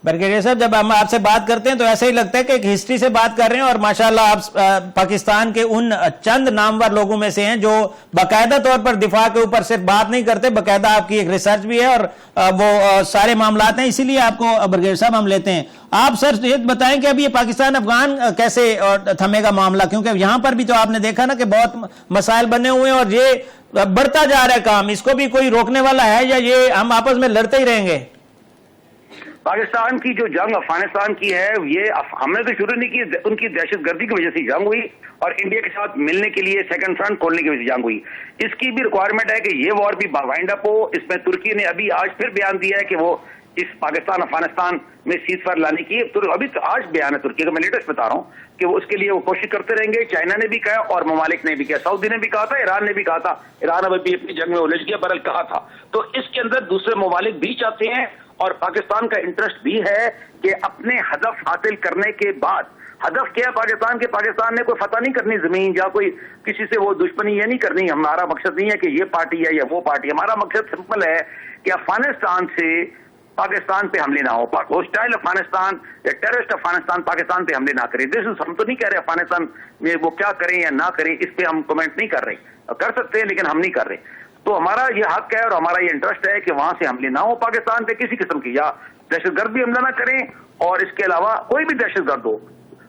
Brigadier साहब, जब हम आपसे बात करते हैं तो ऐसा ही लगता है कि एक हिस्ट्री से बात कर रहे हैं, और माशाल्लाह आप पाकिस्तान के उन चंद नामवर लोगों में से हैं जो बाकायदा तौर पर दिफा के ऊपर सिर्फ बात नहीं करते, बाकायदा आपकी एक रिसर्च भी है और वो सारे मामलात हैं, इसीलिए आपको ब्रिगेडियर साहब हम लेते हैं। आप सर ये बताएं कि अब ये पाकिस्तान अफगान कैसे थमेगा मामला, क्योंकि यहाँ पर भी तो आपने देखा ना कि बहुत मसाइल बने हुए हैं और ये बढ़ता जा रहा है काम, इसको भी कोई रोकने वाला है या ये हम आपस में लड़ते ही रहेंगे? पाकिस्तान की जो जंग अफगानिस्तान की है, ये हमने तो शुरू नहीं की, उनकी दहशतगर्दी की वजह से जंग हुई और इंडिया के साथ मिलने के लिए सेकंड फ्रंट खोलने की वजह से जंग हुई। इसकी भी रिक्वायरमेंट है कि ये वॉर भी वाइंड अप हो। इसमें तुर्की ने अभी आज फिर बयान दिया है कि वो इस पाकिस्तान अफगानिस्तान में सीजफायर लाने की अभी तो आज बयान है तुर्की का, मैं लेटेस्ट बता रहा हूँ कि वो उसके लिए वो कोशिश करते रहेंगे। चाइना ने भी कहा और ममालिक ने भी कहा, सऊदी ने भी कहा था, ईरान ने भी कहा था, ईरान अब भी अपनी जंग में उलझ गया बरल कहा था। तो इसके अंदर दूसरे ममालिक भी चाहते हैं और पाकिस्तान का इंटरेस्ट भी है कि अपने हदफ हासिल करने के बाद, हदफ क्या है पाकिस्तान के, पाकिस्तान ने कोई फतह नहीं करनी जमीन या कोई किसी से वो दुश्मनी ये नहीं करनी। हमारा मकसद नहीं है कि ये पार्टी है या वो पार्टी, हमारा मकसद सिंपल है कि अफगानिस्तान से पाकिस्तान पे हमले ना हो, होस्टाइल अफगानिस्तान या टेररिस्ट अफगानिस्तान पाकिस्तान पे हमले ना करे। हम तो नहीं कह रहे अफगानिस्तान में वो क्या करें या ना करें, इस पे हम कमेंट नहीं कर रहे, कर सकते हैं लेकिन हम नहीं कर रहे। तो हमारा ये हक है और हमारा ये इंटरेस्ट है कि वहां से हमले ना हो पाकिस्तान पे किसी किस्म की, या दहशतगर्द भी हमला ना करें और इसके अलावा कोई भी दहशतगर्द हो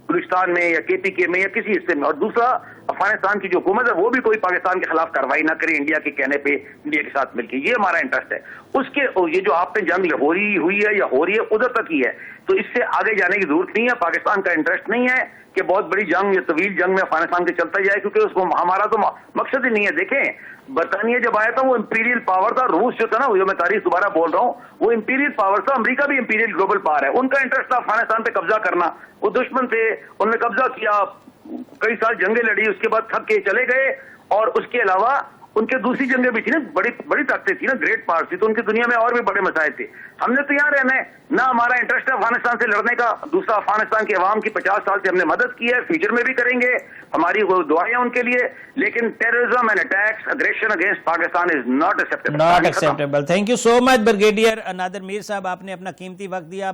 बलूचिस्तान में या केपीके में या किसी हिस्से में। और दूसरा, अफगानिस्तान की जो हुकूमत है वो भी कोई पाकिस्तान के खिलाफ कार्रवाई ना करे इंडिया के कहने पे, इंडिया के साथ मिलकर, ये हमारा इंटरेस्ट है। उसके ये जो आप पे जंग हो रही हुई है या हो रही है उधर तक ही है, तो इससे आगे जाने की जरूरत नहीं है। पाकिस्तान का इंटरेस्ट नहीं है कि बहुत बड़ी जंग या तवील जंग में अफगानिस्तान के चलता जाए, क्योंकि उसको हमारा तो मकसद ही नहीं है। देखें, बरतानिया जब आया था वो इंपीरियल पावर था, रूस जो था ना, वो मैं तारीख दोबारा बोल रहा हूँ, वो इंपीरियल पावर था, अमेरिका भी इंपीरियल ग्लोबल पावर है। उनका इंटरेस्ट था अफगानिस्तान पे कब्जा करना, वो दुश्मन थे, उन्होंने कब्जा किया, कई साल जंगें लड़ी, उसके बाद थक के चले गए। और उसके अलावा उनके दूसरी जंगें भी थी ना, बड़ी बड़ी ताकतें थी ना, ग्रेट पावर थी, तो उनकी दुनिया में और भी बड़े मसाइल थे। हमने तो यहाँ रहना है ना, हमारा इंटरेस्ट है अफगानिस्तान से लड़ने का। दूसरा, अफगानिस्तान के अवाम की 50 साल से हमने मदद की है, फ्यूचर में भी करेंगे, हमारी वो दुआएं उनके लिए। लेकिन terrorism and attacks, aggression against Pakistan is not acceptable. Thank you so much brigadier Nadir Mir साहब, आपने अपना कीमती वक्त दिया।